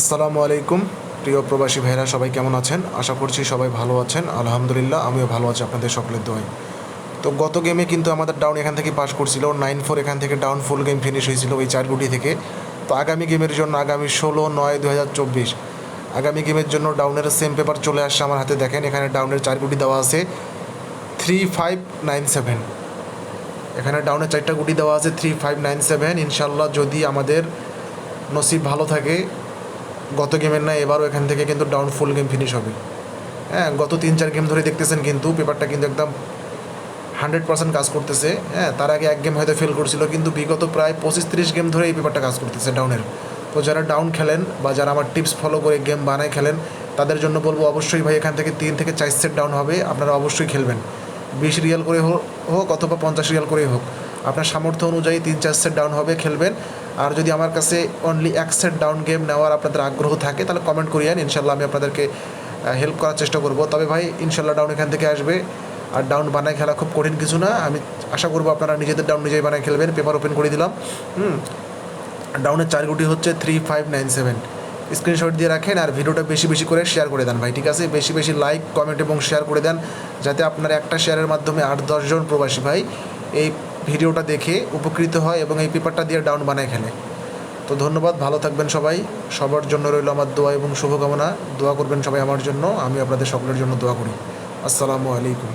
আসসালামু আলাইকুম। প্রিয় প্রবাসী ভাইরা সবাই কেমন আছেন? আশা করছি সবাই ভালো আছেন। আলহামদুলিল্লাহ আমিও ভালো আছি আপনাদের সকলের দোয়ায়। তো গত গেমে কিন্তু আমাদের ডাউন এখান থেকে পাস করছিল 9-4, এখান থেকে ডাউন ফুল গেম ফিনিশ হয়েছিল ওই 4 গুটি থেকে। তো আগামী গেমের জন্য আগামী 16/9/2024 আগামী গেমের জন্য ডাউনের সেম পেপার চলে আসছে আমার হাতে। দেখেন এখানে ডাউনের 4 গুটি দেওয়া আছে 3597। এখানে ডাউনের 4টা গুটি দেওয়া আছে 3597। ইনশাল্লাহ যদি আমাদের নসিব ভালো থাকে গত গেমের না এবারও এখান থেকে কিন্তু ডাউন ফুল গেম ফিনিশ হবে। হ্যাঁ, গত 3-4 গেম ধরে দেখতেছেন কিন্তু পেপারটা কিন্তু একদম 100% কাজ করতেছে। হ্যাঁ, তার আগে এক গেম হয়তো ফেল করছিল, কিন্তু বিগত প্রায় 25-30 গেম ধরে এই পেপারটা কাজ করতেছে ডাউনের। তো যারা ডাউন খেলেন বা যারা আমার টিপস ফলো করে গেম বানায় খেলেন তাদের জন্য বলবো অবশ্যই ভাই এখান থেকে 3 থেকে 4 সেট ডাউন হবে, আপনারা অবশ্যই খেলবেন। 20 রিয়াল করে হোক অথবা 50 রিয়াল করেই হোক, আপনার সামর্থ্য অনুযায়ী 3-4 সেট ডাউন হবে, খেলবেন। আর যদি আমার কাছে অনলি 1 সেট ডাউন গেম নেওয়ার আপনাদের আগ্রহ থাকে তাহলে কমেন্ট করিয়েন, ইনশাল্লাহ আমি আপনাদেরকে হেল্প করার চেষ্টা করব। তবে ভাই ইনশাল্লাহ ডাউন এখান থেকে আসবে। আর ডাউন বানায় খেলা খুব কঠিন কিছু না, আমি আশা করবো আপনারা নিজেদের ডাউন নিজেই বানায় খেলবেন। পেপার ওপেন করে দিলাম। ডাউনের 4 গুটি হচ্ছে 3597। স্ক্রিনশট দিয়ে রাখেন আর ভিডিওটা বেশি বেশি করে শেয়ার করে দেন ভাই, ঠিক আছে? বেশি বেশি লাইক, কমেন্ট এবং শেয়ার করে দেন, যাতে আপনার একটা শেয়ারের মাধ্যমে 8-10 জন প্রবাসী ভাই এই ভিডিওটা দেখে উপকৃত হয় এবং এই পেপারটা দিয়ে ডাউন বানায় খেলে। তো ধন্যবাদ, ভালো থাকবেন সবাই। সবার জন্য রইল আমার দোয়া এবং শুভকামনা। দোয়া করবেন সবাই আমার জন্য, আমি আপনাদের সকলের জন্য দোয়া করি। আসসালামু আলাইকুম।